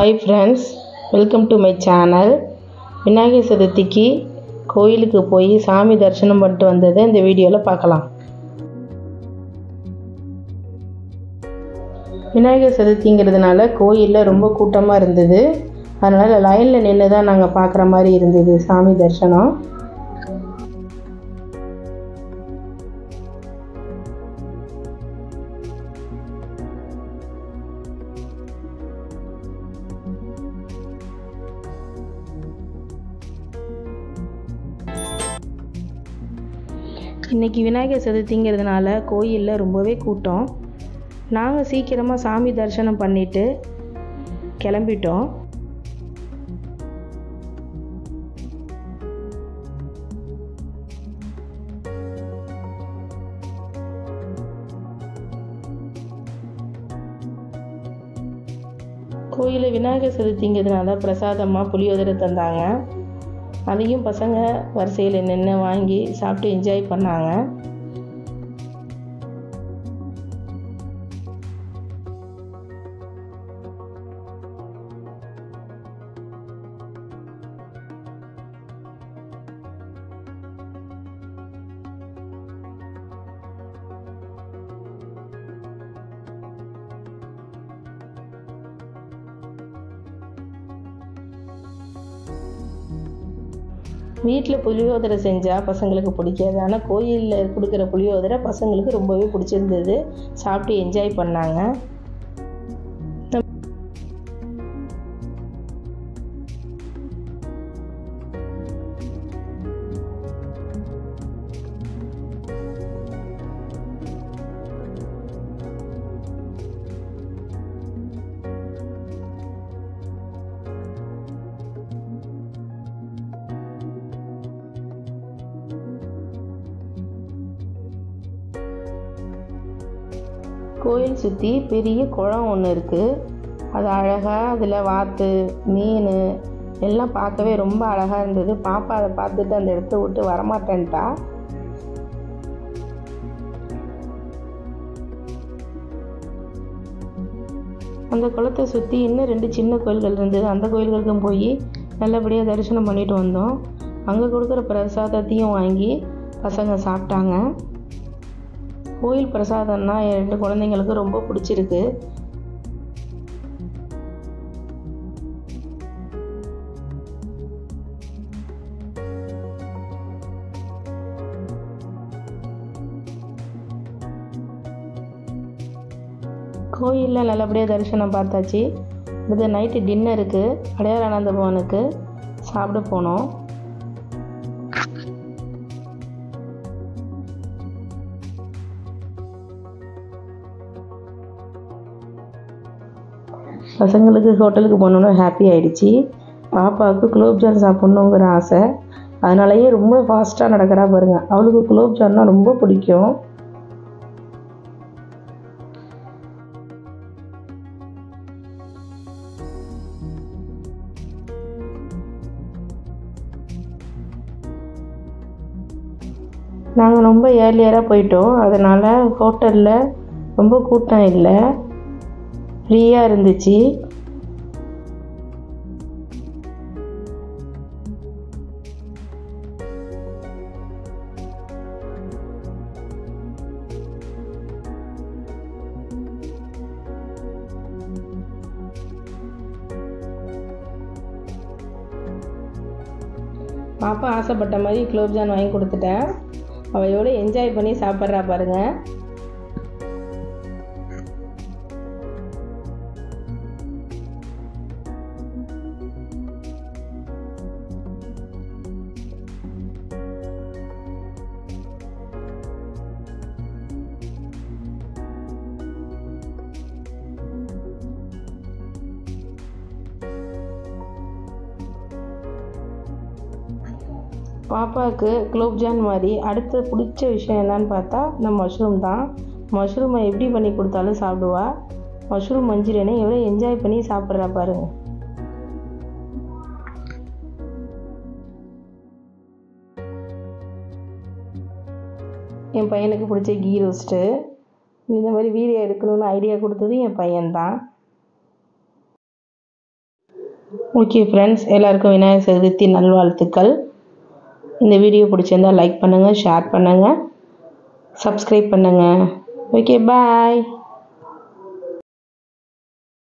Hi friends, welcome to my channel. Vinayagar சதுர்த்திக்கு கோயிலுக்கு போய் சாமி தரிசனம் பண்ணிட்டு வந்ததை இந்த வீடியோவில் பார்க்கலாம். விநாயகர் சதுர்த்திங்கிறதுனால கோயிலில் ரொம்ப கூட்டமாக இருந்தது. அதனால் லைனில் நின்று தான் நாங்கள் பார்க்குற மாதிரி இருந்தது சாமி தரிசனம். இன்றைக்கி விநாயகர் சதுர்த்திங்கிறதுனால கோயிலில் ரொம்பவே கூட்டம். நாங்கள் சீக்கிரமாக சாமி தரிசனம் பண்ணிவிட்டு கிளம்பிட்டோம். கோயிலில் விநாயகர் சதுர்த்திங்கிறதுனால பிரசாதமாக புளியோதரை தந்தாங்க. அதையும் பசங்க வரிசையில் நின்று வாங்கி சாப்பிட்டு என்ஜாய் பண்ணாங்க. வீட்டில் புளியோதரை செஞ்சால் பசங்களுக்கு பிடிக்காது. ஆனால் கோயிலில் கொடுக்குற புளியோதரை பசங்களுக்கு ரொம்பவே பிடிச்சிருந்தது. சாப்பிட்டு என்ஜாய் பண்ணாங்க. கோயில் சுற்றி பெரிய குளம் ஒன்று இருக்குது. அது அழகாக, அதில் வாத்து மீன் எல்லாம் பார்க்கவே ரொம்ப அழகாக இருந்தது. பாப்பா அதை பார்த்துட்டு அந்த இடத்த விட்டு வரமாட்டேன்ட்டா. அந்த குளத்தை சுற்றி இன்னும் 2 சின்ன கோயில்கள் இருந்தது. அந்த கோயில்களுக்கும் போய் நல்லபடியாக தரிசனம் பண்ணிட்டு வந்தோம். அங்கே கொடுக்குற பிரசாதத்தையும் வாங்கி பசங்க சாப்பிட்டாங்க. கோயில் பிரசாதம்னா என் 2 குழந்தைங்களுக்கு ரொம்ப பிடிச்சிருக்கு. கோயிலில் நல்லபடியாக தரிசனம் பார்த்தாச்சு. இது நைட்டு டின்னருக்கு அடையாரானந்த பவனுக்கு சாப்பிட போனோம். பசங்களுக்கு ஹோட்டலுக்கு போகணுன்னு ஹாப்பி ஆகிடுச்சி. பாப்பாவுக்கு குலோப்ஜான் சாப்பிட்ணுங்கிற ஆசை. அதனாலேயே ரொம்ப ஃபாஸ்ட்டாக நடக்கிறா பாருங்க. அவளுக்கு குலோப்ஜான்னா ரொம்ப பிடிக்கும். நாங்கள் ரொம்ப ஏர்லியராக போயிட்டோம். அதனால் ஹோட்டலில் ரொம்ப கூட்டம் இல்லை, ஃப்ரீயாக இருந்துச்சு. பாப்பா ஆசைப்பட்ட மாதிரி குலோப்ஜான் வாங்கி கொடுத்துட்டேன். அவள் எவ்வளோ என்ஜாய் பண்ணி சாப்பிட்றா பாருங்கள். பாப்பாவுக்கு குலோப்ஜான் மாதிரி அடுத்து பிடிச்ச விஷயம் என்னன்னு பார்த்தா இந்த மஷ்ரூம் தான். மஷ்ரூமை எப்படி பண்ணி கொடுத்தாலும் சாப்பிடுவா. மஷ்ரூம் மஞ்சூரியனை எவ்வளோ என்ஜாய் பண்ணி சாப்பிட்றா பாருங்க. என் பையனுக்கு பிடிச்ச கீ ரோஸ்ட்டு. இந்த மாதிரி வீடியோ எடுக்கணும்னு ஐடியா கொடுத்தது என் பையன்தான். ஓகே ஃப்ரெண்ட்ஸ், எல்லாருக்கும் விநாயகர் சதுர்த்தி நல்வாழ்த்துக்கள். இந்த வீடியோ பிடிச்சிருந்தால் லைக் பண்ணுங்கள், ஷேர் பண்ணுங்கள், சப்ஸ்கிரைப் பண்ணுங்கள். ஓகே, பாய்.